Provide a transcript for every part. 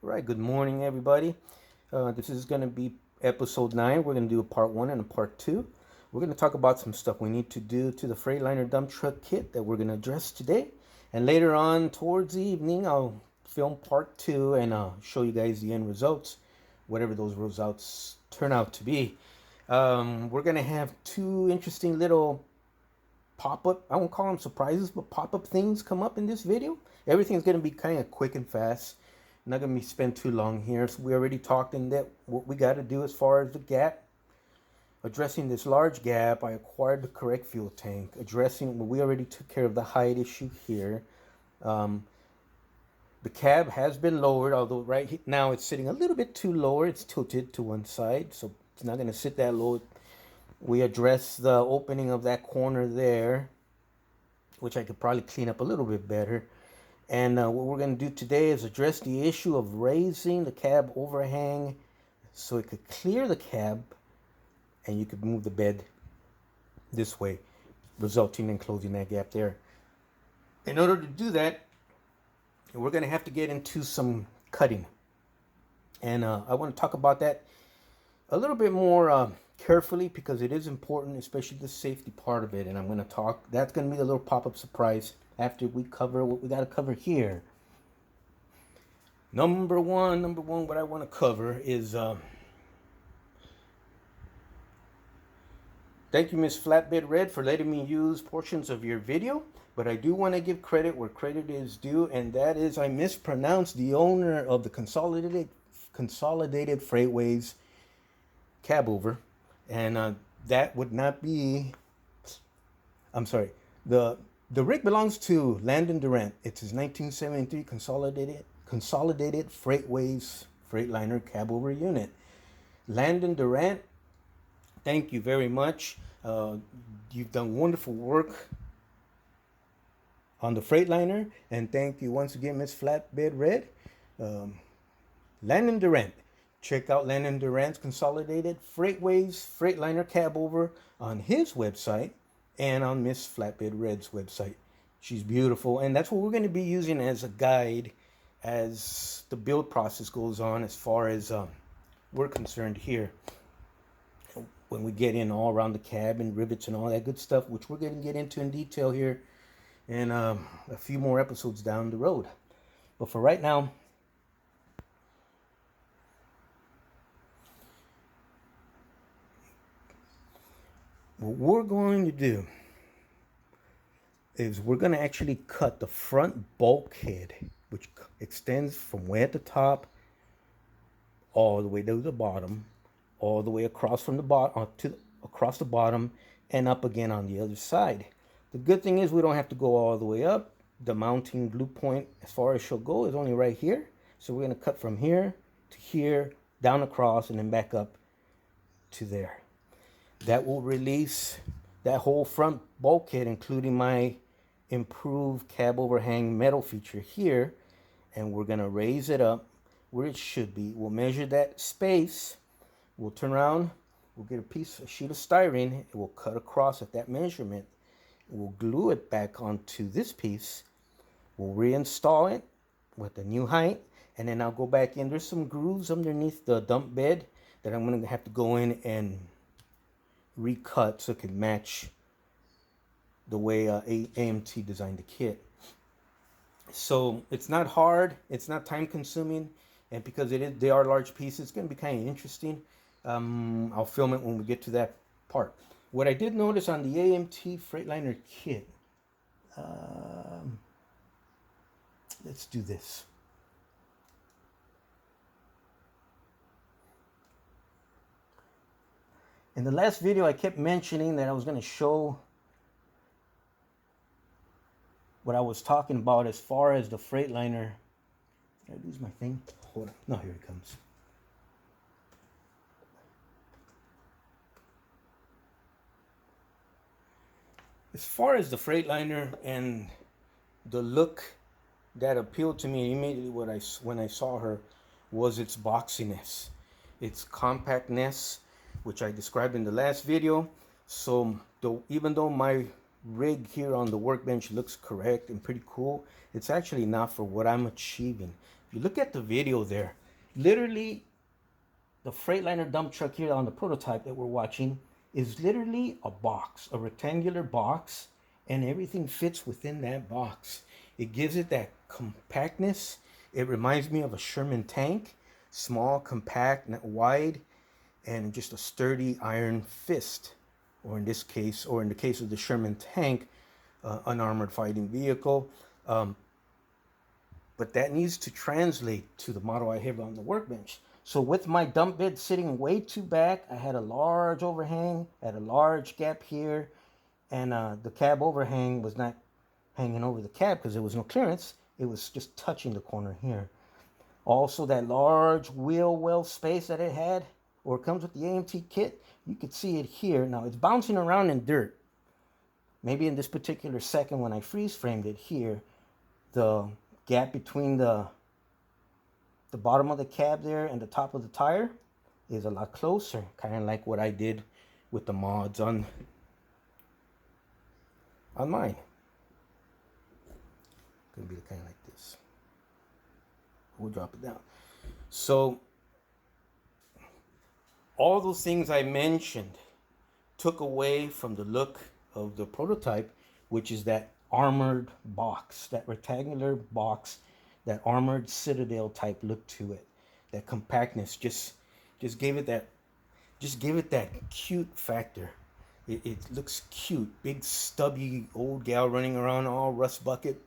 Right, good morning, everybody. This is going to be episode 9. We're going to do a part 1 and a part 2. We're going to talk about some stuff we need to do to the Freightliner dump truck kit that we're going to address today. And later on, towards the evening, I'll film part 2 and show you guys the end results, whatever those results turn out to be. We're going to have two interesting little pop-up, I won't call them surprises, but pop-up things come up in this video. Everything's going to be kind of quick and fast. Not going to be spend too long here. So we already talked in that what we got to do as far as the gap. Addressing this large gap, I acquired the correct fuel tank. Addressing, we already took care of the height issue here. The cab has been lowered, although right now it's sitting a little bit too lower. It's tilted to one side, so it's not going to sit that low. We addressed the opening of that corner there, which I could probably clean up a little bit better. And what we're going to do today is address the issue of raising the cab overhang so it could clear the cab and you could move the bed this way, resulting in closing that gap there. In order to do that, we're going to have to get into some cutting. And I want to talk about that a little bit more carefully because it is important, especially the safety part of it. And I'm going to talk, that's going to be a little pop-up surprise after we cover what we got to cover here. Number one, what I want to cover is thank you, Miss Flatbed Red, for letting me use portions of your video. But I do want to give credit where credit is due, and that is I mispronounced the owner of the Consolidated Freightways cab over, and that would not be. I'm sorry. The rig belongs to Landon Durant. It's his 1973 Consolidated Freightways Freightliner cab over unit. Landon Durant, thank you very much. You've done wonderful work on the Freightliner, and thank you once again, Miss Flatbed Red. Landon Durant. Check out Landon Durant's Consolidated Freightways Freightliner cab over on his website and on Miss Flatbed Red's website. She's beautiful, and that's what we're going to be using as a guide as the build process goes on as far as we're concerned here. When we get in all around the cab and rivets and all that good stuff, which we're going to get into in detail here in a few more episodes down the road. But for right now, what we're going to do is we're going to actually cut the front bulkhead, which extends from way at the top all the way to the bottom, all the way across from the bottom across the bottom and up again on the other side. The good thing is we don't have to go all the way up. The mounting glue point, as far as she'll go, is only right here. So we're going to cut from here to here, down across, and then back up to there. That will release that whole front bulkhead, including my improved cab overhang metal feature here, and we're going to raise it up where it should be. We'll measure that space. We'll turn around. We'll get a sheet of styrene. It will cut across at that measurement. We'll glue it back onto this piece. We'll reinstall it with the new height, and then I'll go back in. There's some grooves underneath the dump bed that I'm going to have to go in and recut so it can match the way AMT designed the kit. So it's not hard, it's not time consuming, and because they are large pieces, it's going to be kind of interesting. I'll film it when we get to that part. What I did notice on the AMT Freightliner kit, let's do this. In the last video, I kept mentioning that I was going to show what I was talking about as far as the Freightliner. Did I lose my thing? Hold on. No, here it comes. As far as the Freightliner and the look that appealed to me immediately when I saw her was its boxiness, its compactness, which I described in the last video. So even though my rig here on the workbench looks correct and pretty cool, it's actually not for what I'm achieving. If you look at the video there, literally the Freightliner dump truck here on the prototype that we're watching is literally a box, a rectangular box, and everything fits within that box. It gives it that compactness. It reminds me of a Sherman tank, small, compact, not wide, and just a sturdy iron fist. Or in this case, or in the case of the Sherman tank, unarmored fighting vehicle. But that needs to translate to the model I have on the workbench. So with my dump bed sitting way too back, I had a large overhang, had a large gap here, and the cab overhang was not hanging over the cab because there was no clearance. It was just touching the corner here. Also, that large wheel well space that it had, or it comes with the AMT kit, you could see it here. Now it's bouncing around in dirt. Maybe in this particular second when I freeze framed it here, the gap between the bottom of the cab there and the top of the tire is a lot closer, kind of like what I did with the mods on mine. Gonna be kind of like this. We'll drop it down. So all those things I mentioned took away from the look of the prototype, which is that armored box, that rectangular box, that armored citadel type look to it. That compactness just gave it that cute factor. It looks cute. Big stubby old gal running around all rust bucket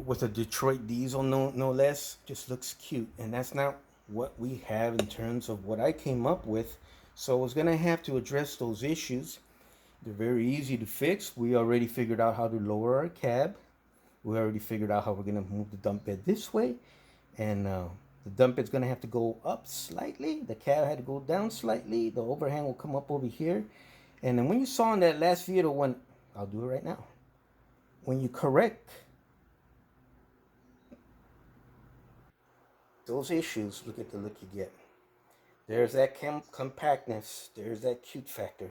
with a Detroit diesel, no less. Just looks cute. And that's not what we have in terms of what I came up with. So I was gonna have to address those issues. They're very easy to fix. We already figured out how to lower our cab. We already figured out how we're gonna move the dump bed this way. And the dump bed's gonna have to go up slightly. The cab had to go down slightly. The overhang will come up over here. And then when you saw in that last video, when I'll do it right now, when you correct those issues, look at the look you get. There's that compactness. There's that cute factor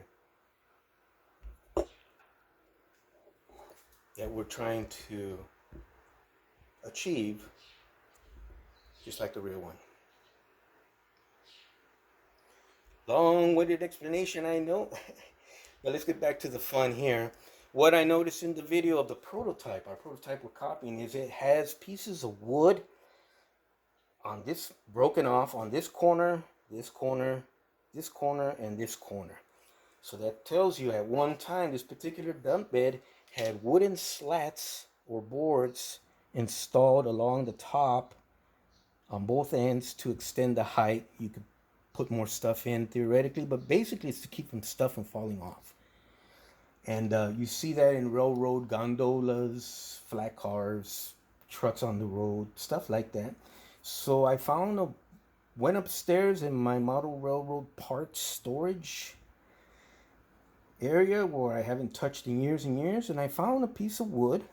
that we're trying to achieve, just like the real one. Long-winded explanation, I know. But let's get back to the fun here. What I noticed in the video of the prototype, our prototype we're copying, is it has pieces of wood on this, broken off on this corner, this corner, this corner, and this corner. So that tells you at one time this particular dump bed had wooden slats or boards installed along the top on both ends to extend the height. You could put more stuff in theoretically, but basically it's to keep stuff from falling off. And you see that in railroad gondolas, flat cars, trucks on the road, stuff like that. So I went upstairs in my model railroad parts storage area where I haven't touched in years and years, and I found a piece of wood.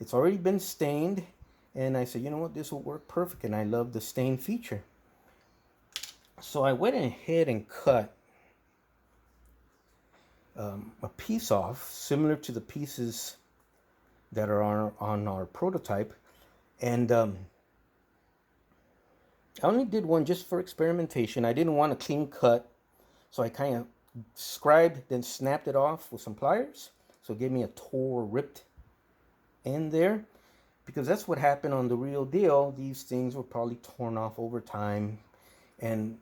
It's already been stained, and I said, you know what, this will work perfect, and I love the stain feature. So I went ahead and cut a piece off, similar to the pieces that are on our prototype, and I only did one just for experimentation. I didn't want a clean cut, so I kind of scribed, then snapped it off with some pliers. So it gave me a tore, ripped end there, because that's what happened on the real deal. These things were probably torn off over time, and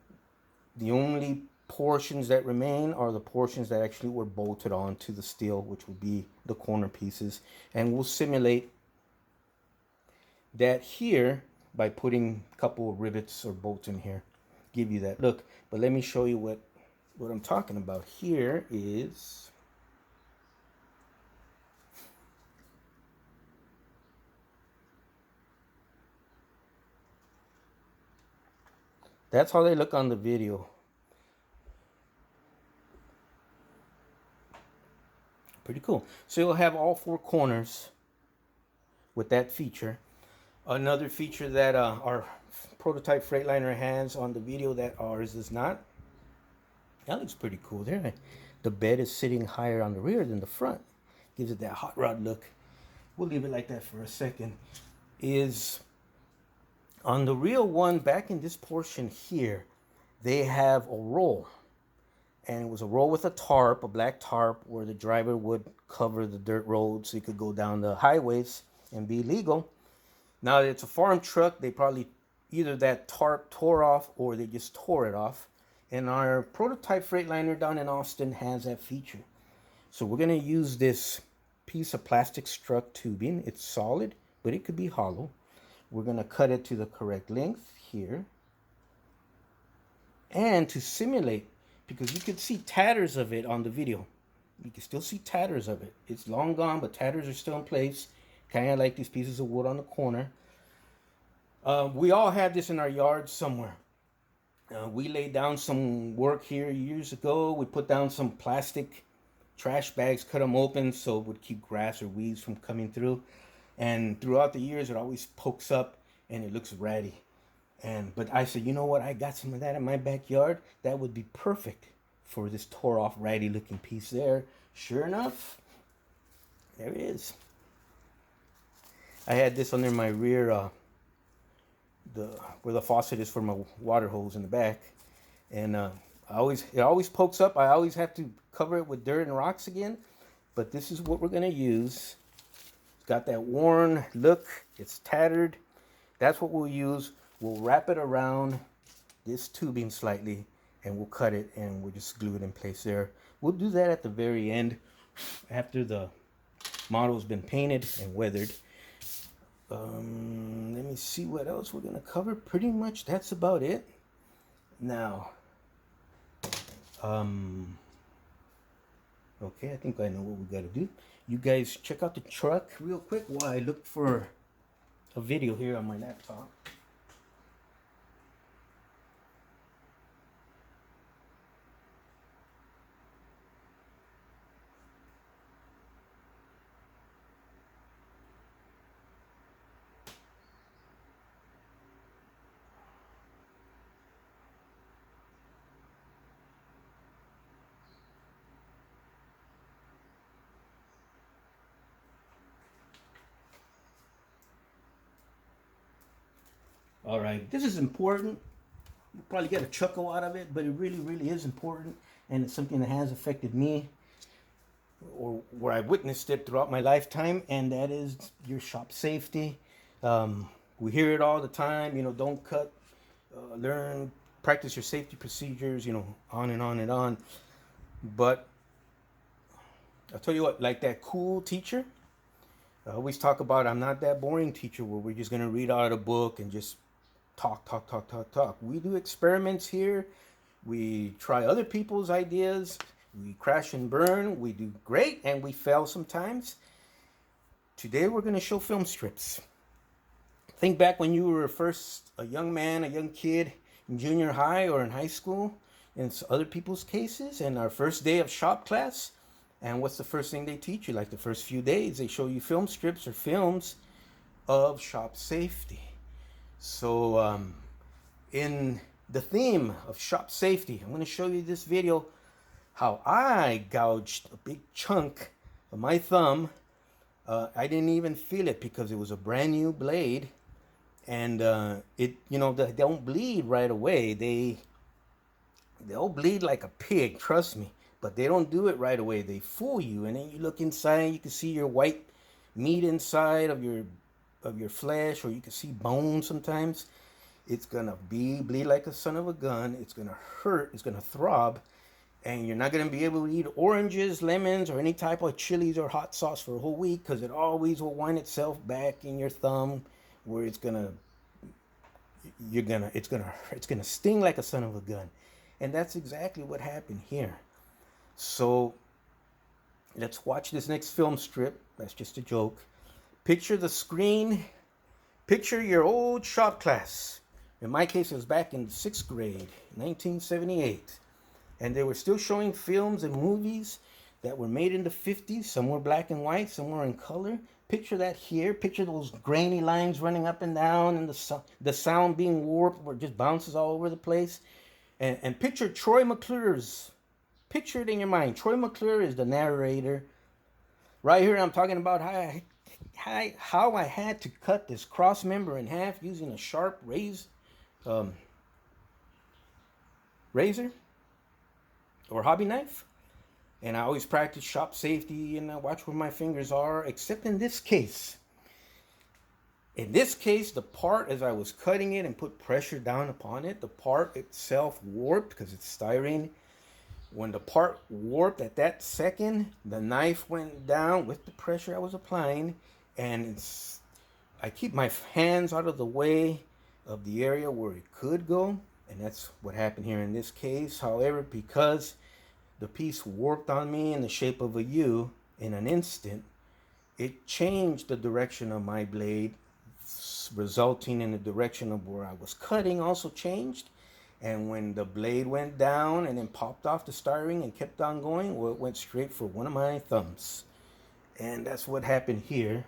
the only portions that remain are the portions that actually were bolted onto the steel, which would be the corner pieces. And we'll simulate that here by putting a couple of rivets or bolts in here, give you that look. But let me show you what I'm talking about. Here is that's how they look on the video. Pretty cool. So you'll have all four corners with that feature. Another feature that our prototype Freightliner has on the video that ours does not. That looks pretty cool there. The bed is sitting higher on the rear than the front. Gives it that hot rod look. We'll leave it like that for a second. Is On the real one, back in this portion here, they have a roll. And it was a roll with a tarp, a black tarp, where the driver would cover the dirt road so he could go down the highways and be legal. Now that it's a farm truck, they probably either that tarp tore off or they just tore it off. And our prototype Freightliner down in Austin has that feature. So we're going to use this piece of plastic struck tubing. It's solid, but it could be hollow. We're going to cut it to the correct length here. And to simulate, because you could see tatters of it on the video. You can still see tatters of it. It's long gone, but tatters are still in place. Kind of like these pieces of wood on the corner. We all have this in our yard somewhere. We laid down some work here years ago. We put down some plastic trash bags, cut them open so it would keep grass or weeds from coming through. And throughout the years, it always pokes up and it looks ratty. But I said, you know what? I got some of that in my backyard. That would be perfect for this tore off, ratty looking piece there. Sure enough, there it is. I had this under my rear, where the faucet is for my water hose in the back, and it always pokes up. I always have to cover it with dirt and rocks again, but this is what we're gonna use. It's got that worn look. It's tattered. That's what we'll use. We'll wrap it around this tubing slightly, and we'll cut it, and we'll just glue it in place there. We'll do that at the very end, after the model's been painted and weathered. Let me see what else we're gonna cover. Pretty much that's about it. Now, okay, I think I know what we gotta do. You guys check out the truck real quick while I look for a video here on my laptop. All right, this is important. You'll probably get a chuckle out of it, but it really, really is important. And it's something that has affected me, or where I witnessed it throughout my lifetime, and that is your shop safety. We hear it all the time, you know, don't cut, learn, practice your safety procedures, you know, on and on and on. But I'll tell you what, like that cool teacher, I always talk about, I'm not that boring teacher where we're just going to read out a book and just talk. We do experiments here. We try other people's ideas. We crash and burn. We do great and we fail sometimes. Today we're going to show film strips. Think back when you were first a young man, a young kid in junior high or in high school, in other people's cases, and our first day of shop class. And what's the first thing they teach you? Like the first few days, they show you film strips or films of shop safety. So in the theme of shop safety, I'm going to show you this video how I gouged a big chunk of my thumb. I didn't even feel it because it was a brand new blade, and it, you know, they don't bleed right away. They'll bleed like a pig, trust me, but they don't do it right away. They fool you, and then you look inside, you can see your white meat inside of your flesh, or you can see bone sometimes. It's gonna bleed like a son of a gun. It's gonna hurt, it's gonna throb, and you're not gonna be able to eat oranges, lemons, or any type of chilies or hot sauce for a whole week, because it always will wind itself back in your thumb, where it's gonna sting like a son of a gun. And that's exactly what happened here. So let's watch this next film strip. That's just a joke. Picture the screen. Picture your old shop class. In my case, it was back in 6th grade, 1978. And they were still showing films and movies that were made in the 50s. Some were black and white, some were in color. Picture that here. Picture those grainy lines running up and down, and the sound being warped where it just bounces all over the place. And picture Troy McClure's. Picture it in your mind. Troy McClure is the narrator. Right here, I'm talking about how how I had to cut this cross member in half using a sharp razor or hobby knife. And I always practice shop safety and I watch where my fingers are, except in this case. In this case, the part, as I was cutting it and put pressure down upon it, the part itself warped because it's styrene. When the part warped at that second, the knife went down with the pressure I was applying, and I keep my hands out of the way of the area where it could go, and that's what happened here in this case. However, because the piece warped on me in the shape of a U in an instant, it changed the direction of my blade, resulting in the direction of where I was cutting also changed. And when the blade went down and then popped off the styrene and kept on going, well, it went straight for one of my thumbs. And that's what happened here.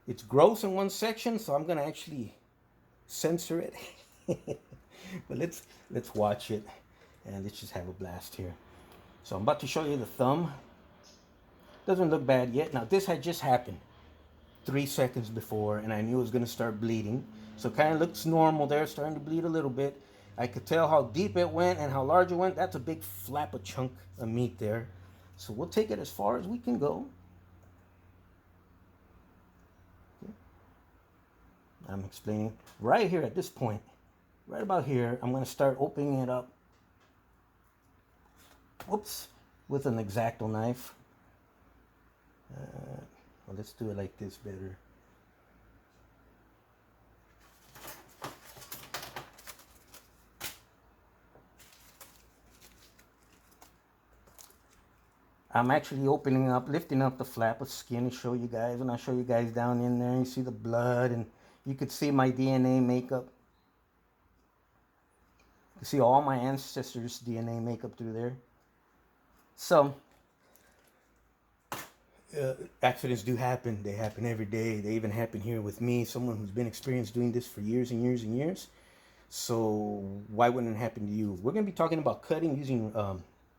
It's gross in one section, so I'm gonna actually censor it. But let's watch it and let's just have a blast here. So I'm about to show you the thumb. Doesn't look bad yet. Now this had just happened 3 seconds before, and I knew it was gonna start bleeding. So it kind of looks normal there, starting to bleed a little bit. I could tell how deep it went and how large it went. That's a big flap of chunk of meat there. So we'll take it as far as we can go. I'm explaining right here at this point, right about here, I'm going to start opening it up. Whoops, with an X-Acto knife. Well, let's do it like this better. I'm actually opening up, lifting up the flap of skin to show you guys. And I'll show you guys down in there. You see the blood, and you could see my DNA makeup. You see all my ancestors' DNA makeup through there. So, accidents do happen. They happen every day. They even happen here with me, someone who's been experienced doing this for years and years and years. So, why wouldn't it happen to you? We're going to be talking about cutting using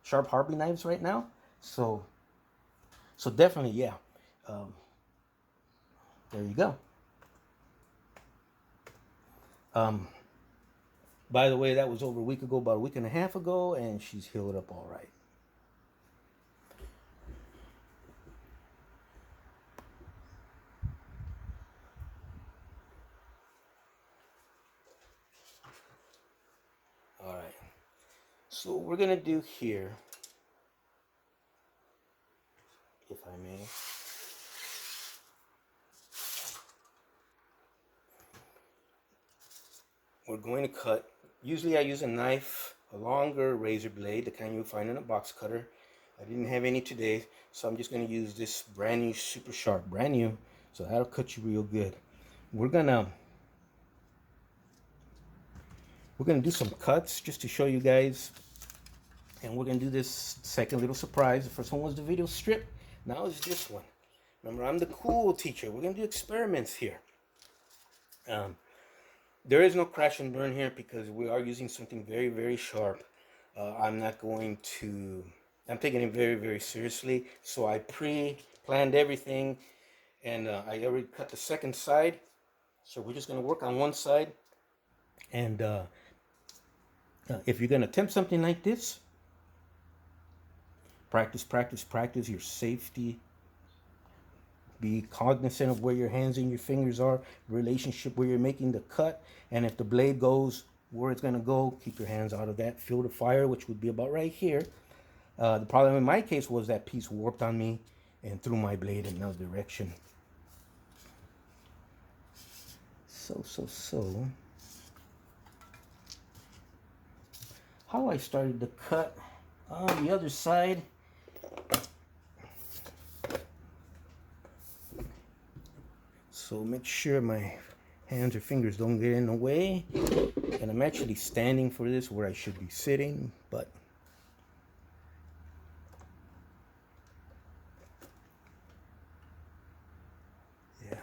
sharp hobby knives right now. So definitely, yeah. There you go. By the way, that was over a week ago, about a week and a half ago, and she's healed up all right. All right. So what we're gonna do here, if I may. We're going to cut. Usually I use a knife, a longer razor blade, the kind you'll find in a box cutter. I didn't have any today, so I'm just going to use this brand new, super sharp, brand new. So that'll cut you real good. We're gonna do some cuts just to show you guys. And we're gonna do this second little surprise. The first one was the video strip. Now it's this one. Remember, I'm the cool teacher. We're gonna do experiments here. There is no crash and burn here because we are using something very, very sharp. I'm taking it very, very seriously. So I pre-planned everything, and I already cut the second side. So we're just gonna work on one side. And if you're gonna attempt something like this, practice, practice, practice your safety. Be cognizant of where your hands and your fingers are, relationship where you're making the cut, and if the blade goes where it's going to go, keep your hands out of that field of fire, which would be about right here. The problem in my case was that piece warped on me and threw my blade in another direction. So. How I started the cut on the other side. So make sure my hands or fingers don't get in the way. And I'm actually standing for this where I should be sitting, but yeah.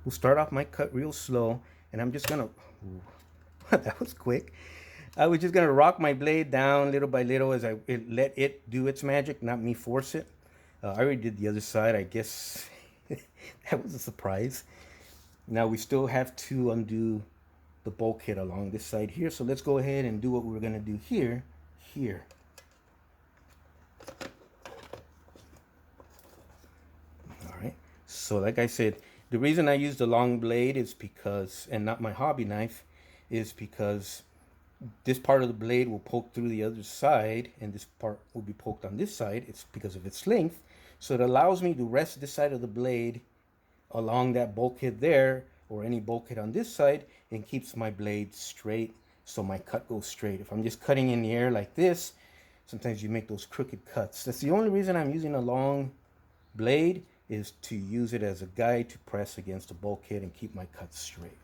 We'll start off my cut real slow, and I'm just gonna, that was quick. I was just gonna rock my blade down little by little as I let it do its magic, not me force it. I already did the other side. I guess That was a surprise. Now we still have to undo the bulkhead along this side here. So let's go ahead and do what we're going to do here. All right. So like I said, the reason I use the long blade is because, and not my hobby knife, is because this part of the blade will poke through the other side and this part will be poked on this side. It's because of its length. So it allows me to rest this side of the blade along that bulkhead there, or any bulkhead on this side, and keeps my blade straight, so my cut goes straight. If I'm just cutting in the air like this, sometimes you make those crooked cuts. That's the only reason I'm using a long blade, is to use it as a guide to press against the bulkhead and keep my cuts straight.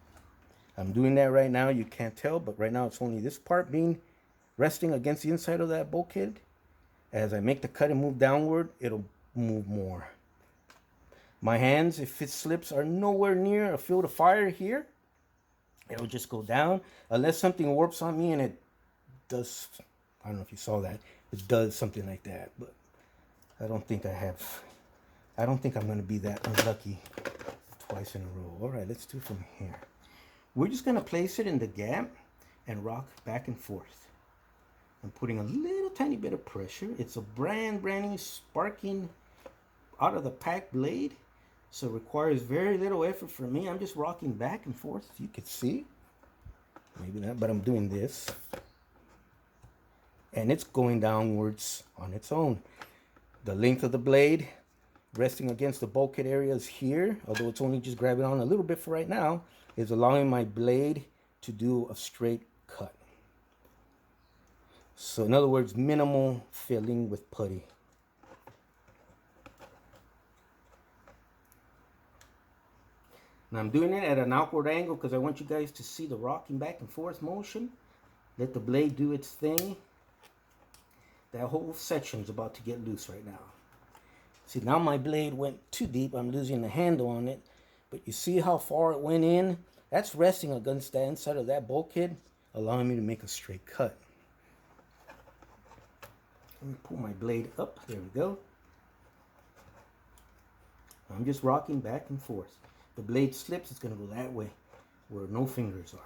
I'm doing that right now. You can't tell, but right now it's only this part being resting against the inside of that bulkhead. As I make the cut and move downward, it'll move more. My hands, if it slips, are nowhere near a field of fire here. It'll just go down. Unless something warps on me and it does, I don't know if you saw that, it does something like that. But I don't think I'm going to be that unlucky twice in a row. All right, let's do from here. We're just going to place it in the gap and rock back and forth. I'm putting a little tiny bit of pressure. It's a brand new sparking out of the pack blade. So it requires very little effort for me. I'm just rocking back and forth. You can see. Maybe not, but I'm doing this. And it's going downwards on its own. The length of the blade resting against the bulkhead areas here, although it's only just grabbing on a little bit for right now, is allowing my blade to do a straight cut. So in other words, minimal filling with putty. Now I'm doing it at an outward angle because I want you guys to see the rocking back and forth motion. Let the blade do its thing. That whole section is about to get loose right now. See, now my blade went too deep. I'm losing the handle on it. But you see how far it went in? That's resting against the inside of that bulkhead, allowing me to make a straight cut. Let me pull my blade up. There we go. I'm just rocking back and forth. The blade slips, it's going to go that way, where no fingers are.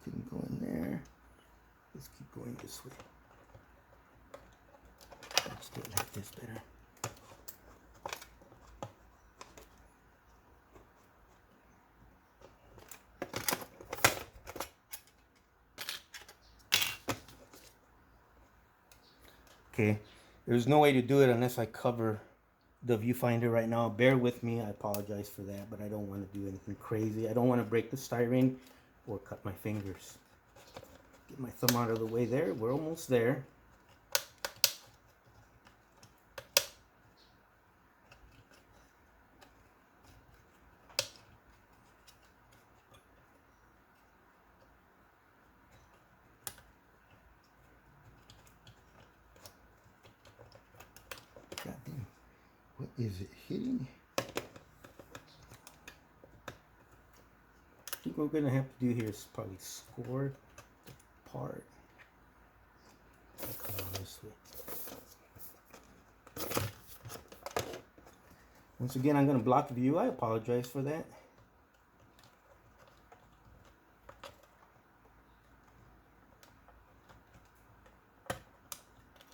You can go in there. Let's keep going this way. Let's do it like this better. Okay, there's no way to do it unless I cover the viewfinder right now. Bear with me, I apologize for that, but I don't want to do anything crazy. I don't want to break the styrene or cut my fingers. Get my thumb out of the way there. We're almost there. God damn. What is it hitting? I think what we're going to have to do here is probably score the part. I'll cut on this way. Once again, I'm going to block the view. I apologize for that.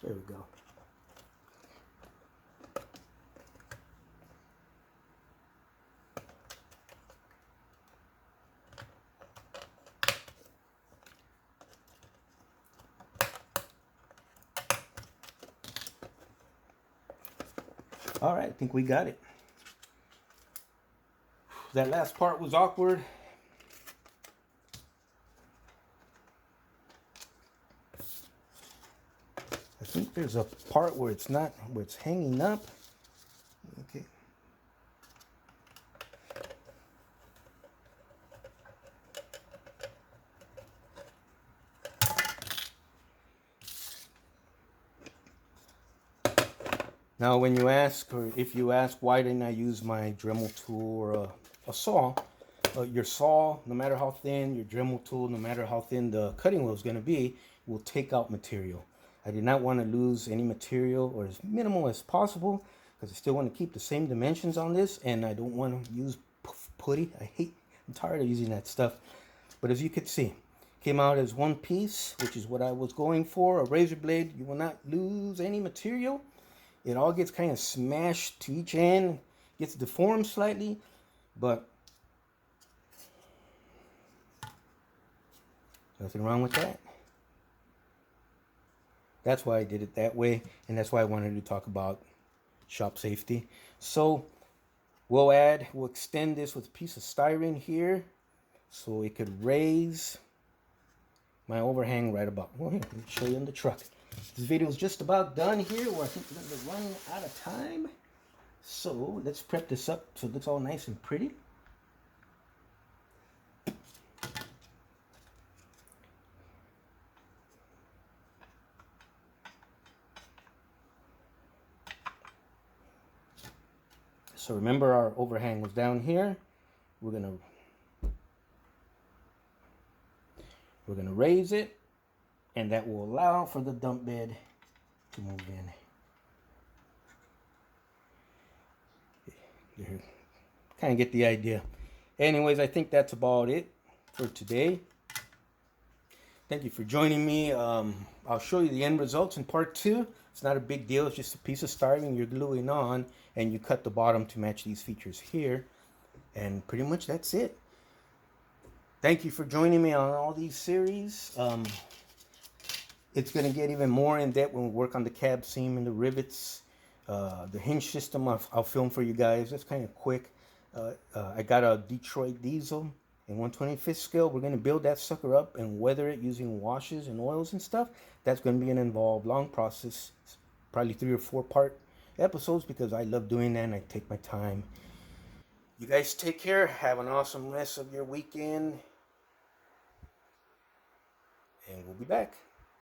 There we go. All right, I think we got it. That last part was awkward. I think there's a part where it's not, where it's hanging up. Okay. Now, when you ask, or if you ask, why didn't I use my Dremel tool or a saw? Your saw, no matter how thin, your Dremel tool, no matter how thin the cutting wheel is going to be, will take out material. I did not want to lose any material, or as minimal as possible, because I still want to keep the same dimensions on this, and I don't want to use putty. I'm tired of using that stuff. But as you could see, came out as one piece, which is what I was going for. A razor blade, you will not lose any material. It all gets kind of smashed to each end, gets deformed slightly, but nothing wrong with that. That's why I did it that way, and that's why I wanted to talk about shop safety. So we'll extend this with a piece of styrene here so it could raise my overhang right about, well, here, let me show you in the truck. This video is just about done here, where I think we're going to run out of time. So let's prep this up so it looks all nice and pretty. So remember, our overhang was down here. We're gonna raise it, and that will allow for the dump bed to move in. You kind of get the idea. Anyways, I think that's about it for today. Thank you for joining me. I'll show you the end results in part 2. It's not a big deal. It's just a piece of styrene you're gluing on, and you cut the bottom to match these features here. And pretty much that's it. Thank you for joining me on all these series. It's going to get even more in depth when we work on the cab seam and the rivets. The hinge system I'll film for you guys. That's kind of quick. I got a Detroit diesel in 1/25th scale. We're going to build that sucker up and weather it using washes and oils and stuff. That's going to be an involved, long process. Probably 3 or 4 part episodes, because I love doing that and I take my time. You guys take care. Have an awesome rest of your weekend. And we'll be back.